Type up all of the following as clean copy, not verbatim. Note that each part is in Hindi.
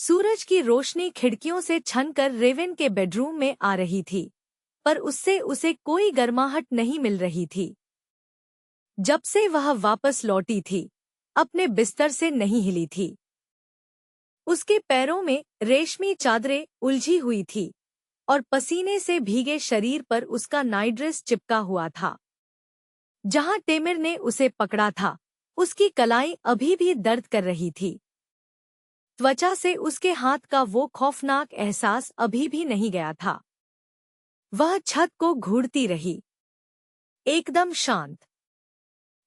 सूरज की रोशनी खिड़कियों से छनकर रेवेन के बेडरूम में आ रही थी, पर उससे उसे कोई गर्माहट नहीं मिल रही थी। जब से वह वापस लौटी थी, अपने बिस्तर से नहीं हिली थी। उसके पैरों में रेशमी चादरें उलझी हुई थी और पसीने से भीगे शरीर पर उसका नाइट ड्रेस चिपका हुआ था। जहां टेमिर ने उसे पकड़ा था, उसकी कलाई अभी भी दर्द कर रही थी। त्वचा से उसके हाथ का वो खौफनाक एहसास अभी भी नहीं गया था। वह छत को घूरती रही, एकदम शांत,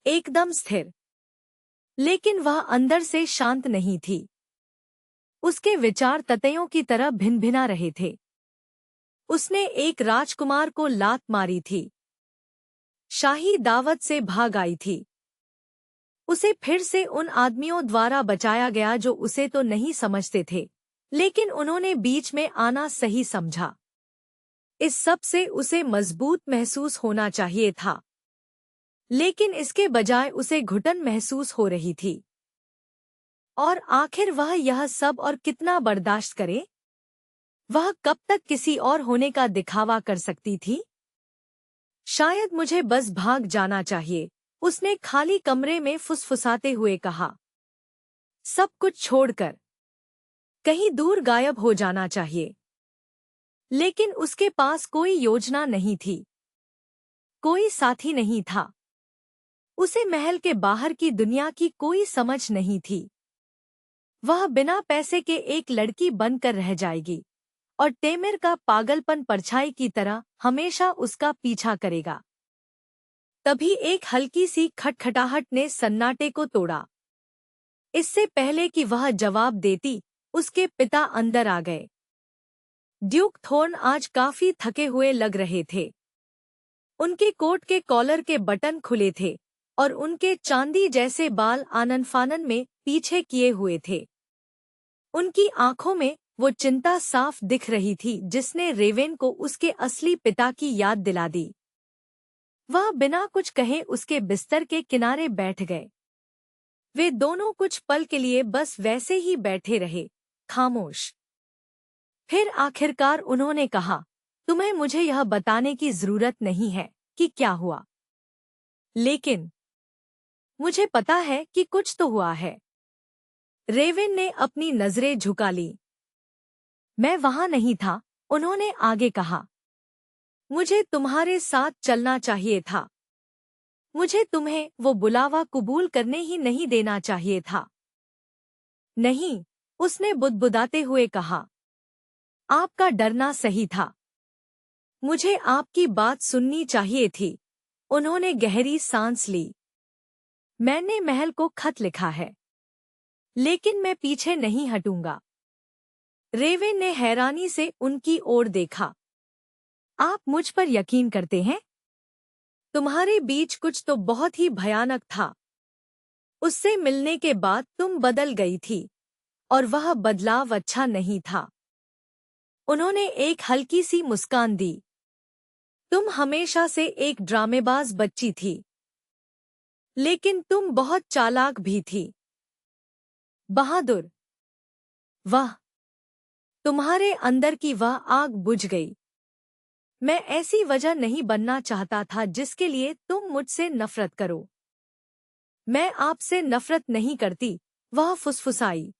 एकदम स्थिर। लेकिन वह अंदर से शांत नहीं थी। उसके विचार ततैयों की तरह भिनभिना रहे थे। उसने एक राजकुमार को लात मारी थी, शाही दावत से भाग आई थी। उसे फिर से उन आदमियों द्वारा बचाया गया जो उसे तो नहीं समझते थे, लेकिन उन्होंने बीच में आना सही समझा। इस सब से उसे मजबूत महसूस होना चाहिए था, लेकिन इसके बजाय उसे घुटन महसूस हो रही थी। और आखिर वह यह सब और कितना बर्दाश्त करे? वह कब तक किसी और होने का दिखावा कर सकती थी? शायद मुझे बस भाग जाना चाहिए, उसने खाली कमरे में फुसफुसाते हुए कहा। सब कुछ छोड़कर कहीं दूर गायब हो जाना चाहिए। लेकिन उसके पास कोई योजना नहीं थी, कोई साथी नहीं था। उसे महल के बाहर की दुनिया की कोई समझ नहीं थी। वह बिना पैसे के एक लड़की बनकर रह जाएगी, और टेमिर का पागलपन परछाई की तरह हमेशा उसका पीछा करेगा। तभी एक हल्की सी खटखटाहट ने सन्नाटे को तोड़ा। इससे पहले कि वह जवाब देती, उसके पिता अंदर आ गए। ड्यूक थोर्न आज काफी थके हुए लग रहे थे। उनके कोट के कॉलर के बटन खुले थे और उनके चांदी जैसे बाल आनन फानन में पीछे किए हुए थे। उनकी आंखों में वो चिंता साफ दिख रही थी जिसने रेवेन को उसके असली पिता की याद दिला दी। वह बिना कुछ कहे उसके बिस्तर के किनारे बैठ गए। वे दोनों कुछ पल के लिए बस वैसे ही बैठे रहे, खामोश। फिर आखिरकार उन्होंने कहा, तुम्हें मुझे यह बताने की जरूरत नहीं है कि क्या हुआ, लेकिन मुझे पता है कि कुछ तो हुआ है। रेवेन ने अपनी नजरें झुका ली। मैं वहां नहीं था, उन्होंने आगे कहा। मुझे तुम्हारे साथ चलना चाहिए था। मुझे तुम्हें वो बुलावा कबूल करने ही नहीं देना चाहिए था। नहीं, उसने बुदबुदाते हुए कहा। आपका डरना सही था। मुझे आपकी बात सुननी चाहिए थी। उन्होंने गहरी सांस ली। मैंने महल को खत लिखा है, लेकिन मैं पीछे नहीं हटूंगा। रेवेन ने हैरानी से उनकी ओर देखा। आप मुझ पर यकीन करते हैं? तुम्हारे बीच कुछ तो बहुत ही भयानक था। उससे मिलने के बाद तुम बदल गई थी, और वह बदलाव अच्छा नहीं था। उन्होंने एक हल्की सी मुस्कान दी। तुम हमेशा से एक ड्रामेबाज बच्ची थी, लेकिन तुम बहुत चालाक भी थी। बहादुर। वाह, तुम्हारे अंदर की वह आग बुझ गई। मैं ऐसी वजह नहीं बनना चाहता था जिसके लिए तुम मुझसे नफरत करो। मैं आपसे नफरत नहीं करती, वह फुसफुसाई।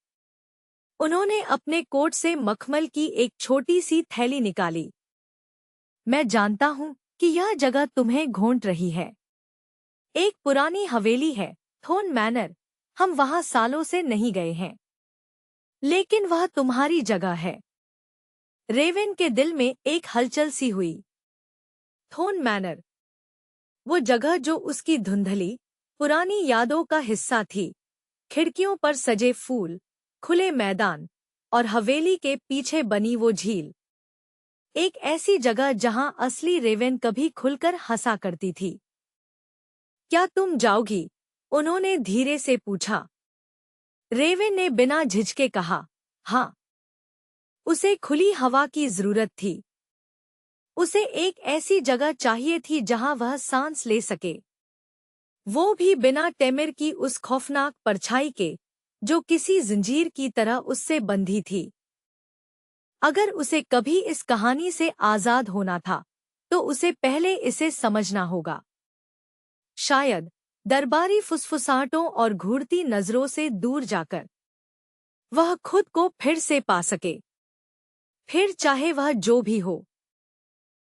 उन्होंने अपने कोट से मखमल की एक छोटी सी थैली निकाली। मैं जानता हूँ कि यह जगह तुम्हें घोंट रही है। एक पुरानी हवेली है, थोर्न मैनर। हम वहां सालों से नहीं गए हैं, लेकिन वह तुम्हारी जगह है। रेवेन के दिल में एक हलचल सी हुई। थोर्न मैनर, वो जगह जो उसकी धुंधली पुरानी यादों का हिस्सा थी। खिड़कियों पर सजे फूल, खुले मैदान, और हवेली के पीछे बनी वो झील। एक ऐसी जगह जहां असली रेवेन कभी खुलकर हंसा करती थी। क्या तुम जाओगी? उन्होंने धीरे से पूछा। रेवेन ने बिना झिझके कहा, हाँ। उसे खुली हवा की जरूरत थी। उसे एक ऐसी जगह चाहिए थी जहां वह सांस ले सके, वो भी बिना टेमिर की उस खौफनाक परछाई के जो किसी जंजीर की तरह उससे बंधी थी। अगर उसे कभी इस कहानी से आजाद होना था, तो उसे पहले इसे समझना होगा। शायद दरबारी फुसफुसाहटों और घूरती नजरों से दूर जाकर वह खुद को फिर से पा सके, फिर चाहे वह जो भी हो।